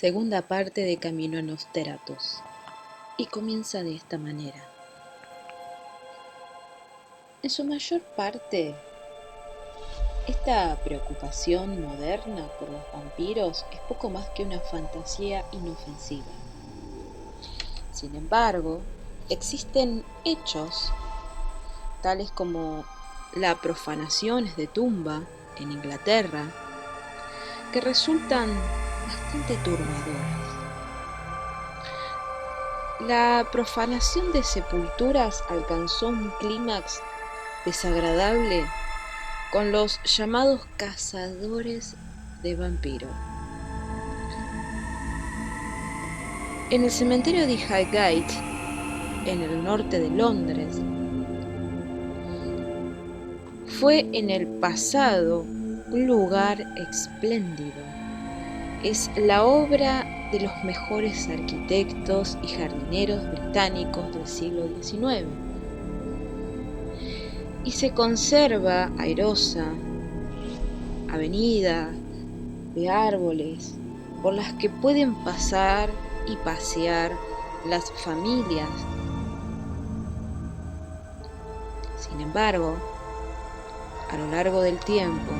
Segunda parte de Camino a Nosferatu. Y comienza de esta manera. En su mayor parte, esta preocupación moderna por los vampiros es poco más que una fantasía inofensiva. Sin embargo, existen hechos, tales como la profanación de tumba en Inglaterra, que resultan bastante turbadoras. La profanación de sepulturas alcanzó un clímax desagradable con los llamados cazadores de vampiros. En el cementerio de Highgate, en el norte de Londres, fue en el pasado un lugar espléndido. Es la obra de los mejores arquitectos y jardineros británicos del siglo XIX. Y se conserva airosa avenida de árboles por las que pueden pasar y pasear las familias. Sin embargo, a lo largo del tiempo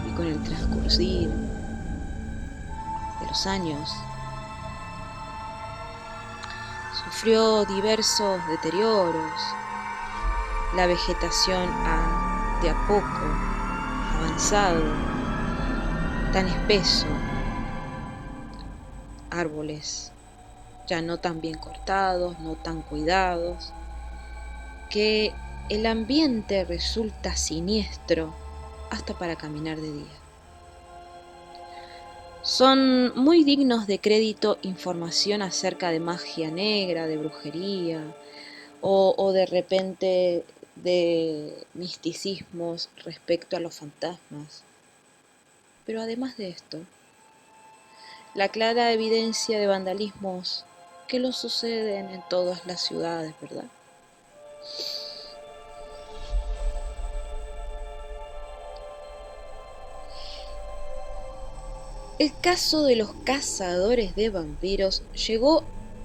y con el transcurrir de los años, sufrió diversos deterioros. La vegetación ha de a poco avanzado, tan espeso, árboles ya no tan bien cortados, no tan cuidados, que el ambiente resulta siniestro hasta para caminar de día. Son muy dignos de crédito información acerca de magia negra, de brujería o de repente de misticismos respecto a los fantasmas. Pero además de esto, la clara evidencia de vandalismos que lo suceden en todas las ciudades, ¿verdad? El caso de los cazadores de vampiros llegó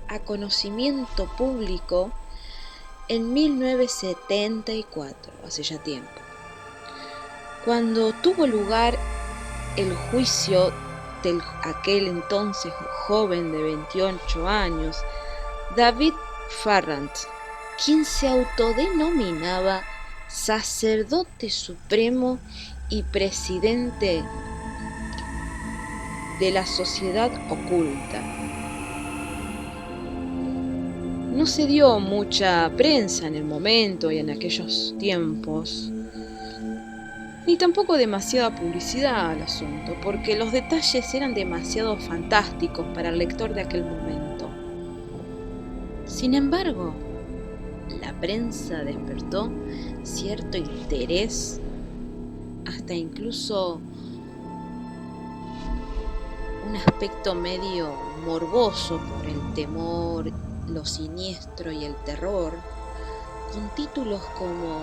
a conocimiento público en 1974, hace ya tiempo, cuando tuvo lugar el juicio de aquel entonces joven de 28 años, David Farrant, quien se autodenominaba sacerdote supremo y presidente de la sociedad oculta. No se dio mucha prensa en el momento y en aquellos tiempos, ni tampoco demasiada publicidad al asunto, porque los detalles eran demasiado fantásticos para el lector de aquel momento. Sin embargo, la prensa despertó cierto interés, hasta incluso un aspecto medio morboso por el temor, lo siniestro y el terror, con títulos como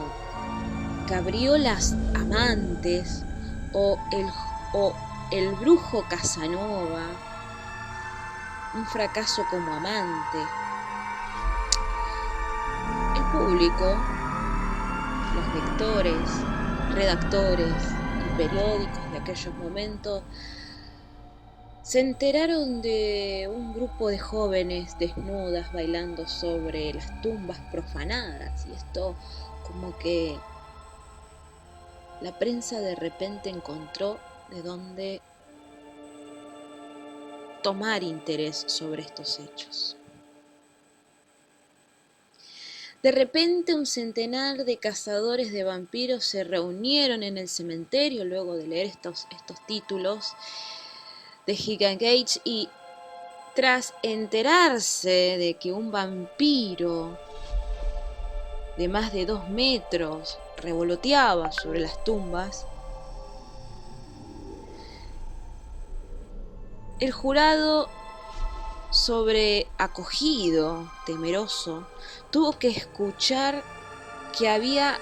Cabriolas amantes o el brujo Casanova, un fracaso como amante. El público, los lectores, redactores y periódicos de aquellos momentos se enteraron de un grupo de jóvenes desnudas bailando sobre las tumbas profanadas, y esto como que la prensa de repente encontró de dónde tomar interés sobre estos hechos. De repente un centenar de cazadores de vampiros se reunieron en el cementerio luego de leer estos títulos de Highgate, y tras enterarse de que un vampiro de más de 2 metros revoloteaba sobre las tumbas, el jurado, sobreacogido, temeroso, tuvo que escuchar que había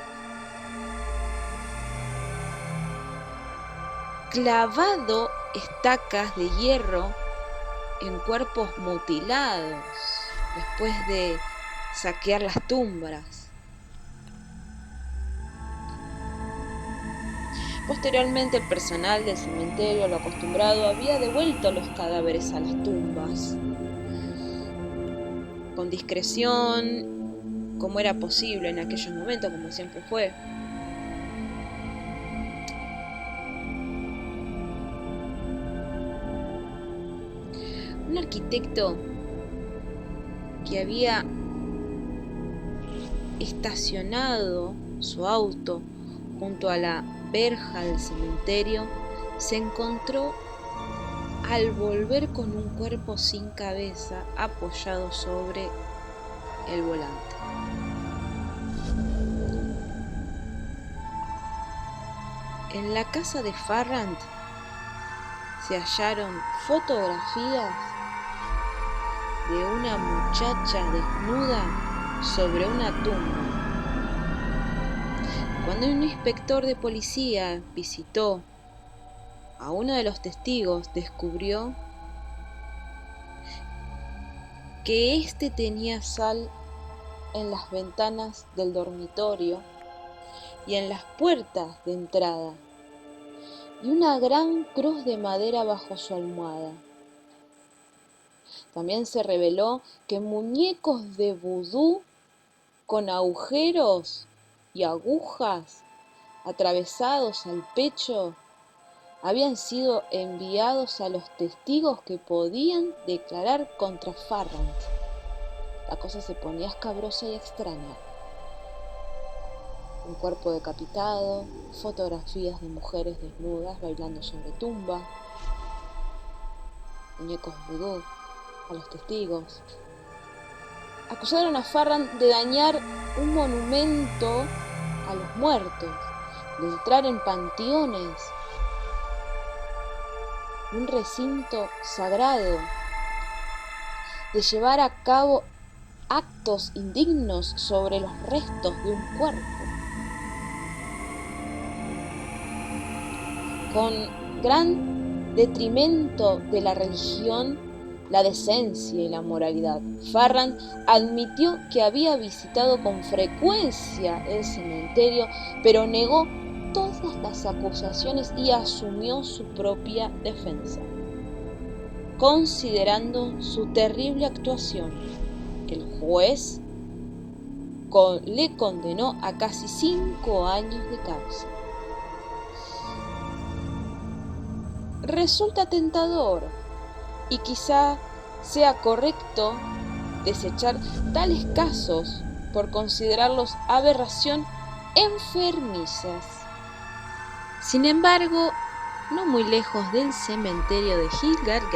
clavado estacas de hierro en cuerpos mutilados después de saquear las tumbas. Posteriormente, el personal del cementerio, a lo acostumbrado, había devuelto los cadáveres a las tumbas con discreción, como era posible en aquellos momentos, como siempre fue. Un arquitecto que había estacionado su auto junto a la verja del cementerio se encontró al volver con un cuerpo sin cabeza apoyado sobre el volante. En la casa de Farrand se hallaron fotografías de una muchacha desnuda sobre una tumba. Cuando un inspector de policía visitó a uno de los testigos, descubrió que éste tenía sal en las ventanas del dormitorio y en las puertas de entrada, y una gran cruz de madera bajo su almohada. También se reveló que muñecos de vudú con agujeros y agujas atravesados al pecho habían sido enviados a los testigos que podían declarar contra Farrand. La cosa se ponía escabrosa y extraña. Un cuerpo decapitado, fotografías de mujeres desnudas bailando sobre tumba, muñecos vudú a los testigos. Acusaron a Farrand de dañar un monumento a los muertos, de entrar en panteones, un recinto sagrado, de llevar a cabo actos indignos sobre los restos de un cuerpo, con gran detrimento de la religión, la decencia y la moralidad. Farrand admitió que había visitado con frecuencia el cementerio, pero negó todas las acusaciones y asumió su propia defensa. Considerando su terrible actuación, el juez le condenó a casi 5 años de cárcel. Resulta tentador y quizá sea correcto desechar tales casos por considerarlos aberración enfermizas. Sin embargo, no muy lejos del cementerio de Highgate,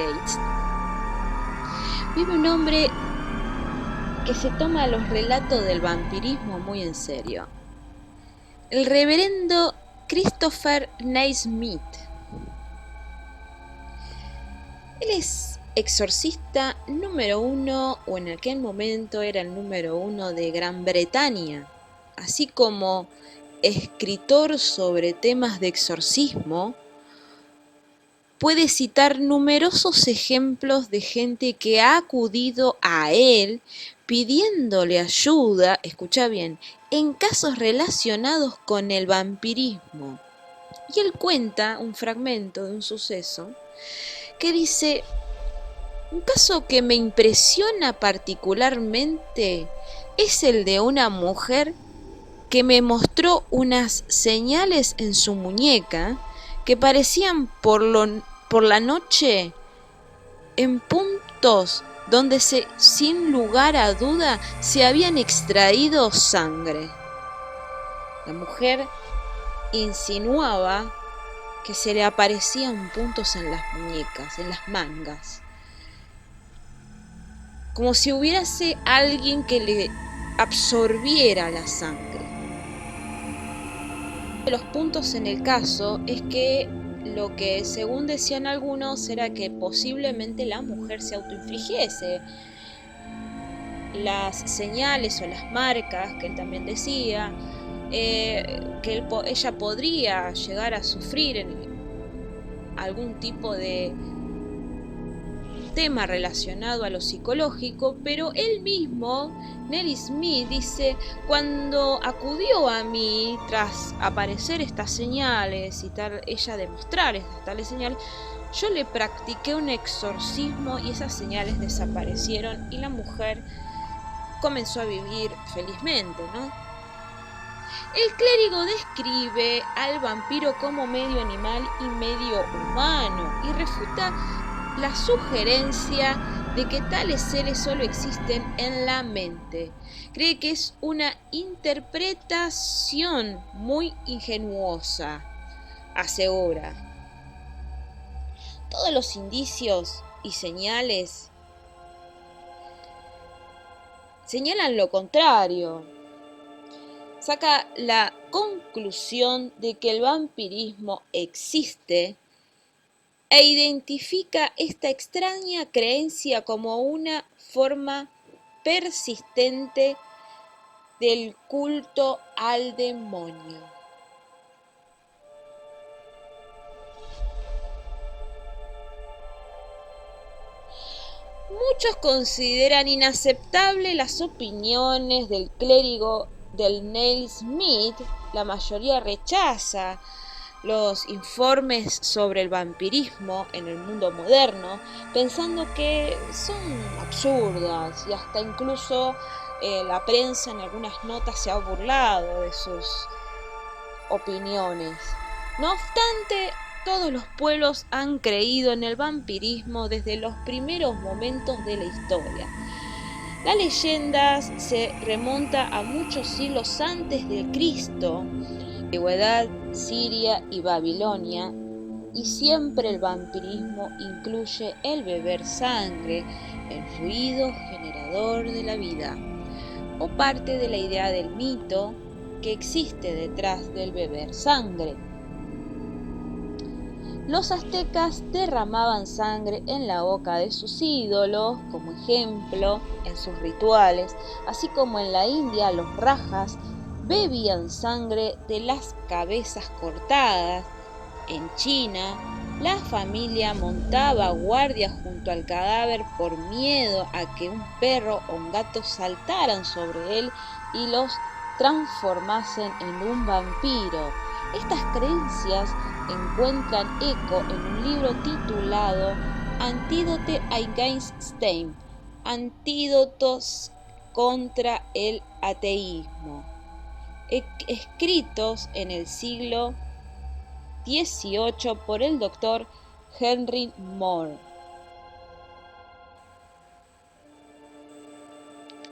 vive un hombre que se toma los relatos del vampirismo muy en serio. El reverendo Christopher Naismith. Él es exorcista número 1, o en aquel momento era el número 1 de Gran Bretaña, así como escritor sobre temas de exorcismo. Puede citar numerosos ejemplos de gente que ha acudido a él pidiéndole ayuda, escucha bien, en casos relacionados con el vampirismo. Y él cuenta un fragmento de un suceso que dice: un caso que me impresiona particularmente es el de una mujer que me mostró unas señales en su muñeca que parecían por la noche en puntos donde sin lugar a duda se habían extraído sangre. La mujer insinuaba que se le aparecían puntos en las muñecas, en las mangas, como si hubiese alguien que le absorbiera la sangre. Los puntos en el caso es que lo que, según decían algunos, era que posiblemente la mujer se autoinfligiese las señales o las marcas que él también decía, que ella podría llegar a sufrir algún tipo de tema relacionado a lo psicológico, pero él mismo, Nelly Smith, dice: cuando acudió a mí tras aparecer estas señales y ella demostrar estas tales señales, yo le practiqué un exorcismo y esas señales desaparecieron y la mujer comenzó a vivir felizmente, ¿no? El clérigo describe al vampiro como medio animal y medio humano y refuta la sugerencia de que tales seres solo existen en la mente. Cree que es una interpretación muy ingenuosa. Asegura: todos los indicios y señales señalan lo contrario. Saca la conclusión de que el vampirismo existe e identifica esta extraña creencia como una forma persistente del culto al demonio. Muchos consideran inaceptable las opiniones del clérigo del Nelly Smith. La mayoría rechaza los informes sobre el vampirismo en el mundo moderno, pensando que son absurdas, y hasta incluso la prensa en algunas notas se ha burlado de sus opiniones. No obstante, todos los pueblos han creído en el vampirismo desde los primeros momentos de la historia. La leyenda se remonta a muchos siglos antes de Cristo, antigüedad, Siria y Babilonia, y siempre el vampirismo incluye el beber sangre, el fluido generador de la vida, o parte de la idea del mito que existe detrás del beber sangre. Los aztecas derramaban sangre en la boca de sus ídolos como ejemplo en sus rituales, así como en la India los rajas bebían sangre de las cabezas cortadas. En China, la familia montaba guardia junto al cadáver por miedo a que un perro o un gato saltaran sobre él y los transformasen en un vampiro. Estas creencias encuentran eco en un libro titulado Antídote Einstein, Antídotos contra el ateísmo, escritos en el siglo XVIII por el doctor Henry Moore.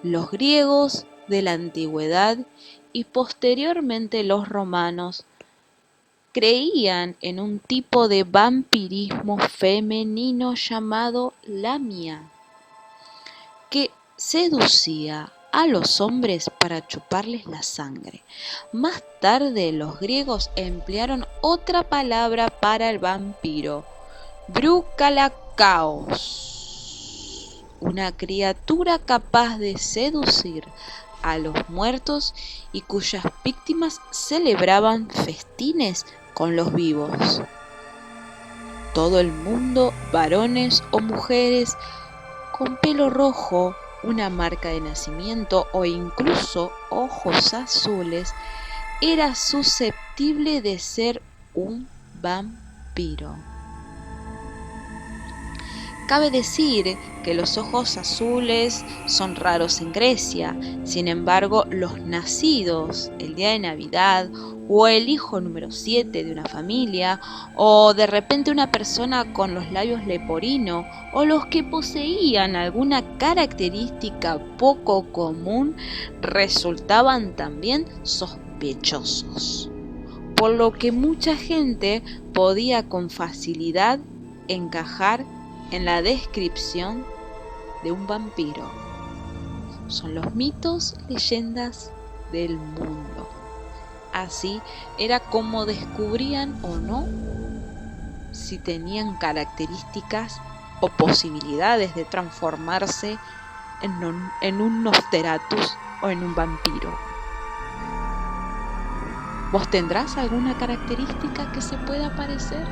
Los griegos de la antigüedad y posteriormente los romanos creían en un tipo de vampirismo femenino llamado lamia, que seducía a los hombres para chuparles la sangre. Más tarde los griegos emplearon otra palabra para el vampiro: brucalacaos, una criatura capaz de seducir a los muertos y cuyas víctimas celebraban festines con los vivos. Todo el mundo, varones o mujeres con pelo rojo, una marca de nacimiento o incluso ojos azules, era susceptible de ser un vampiro. Cabe decir que los ojos azules son raros en Grecia. Sin embargo, los nacidos el día de Navidad, o el hijo número 7 de una familia, o de repente una persona con los labios leporino, o los que poseían alguna característica poco común, resultaban también sospechosos, por lo que mucha gente podía con facilidad encajar en la descripción de un vampiro. Son los mitos, leyendas del mundo. Así era como descubrían o no si tenían características o posibilidades de transformarse en un Nosferatus o en un vampiro. ¿Vos tendrás alguna característica que se pueda parecer?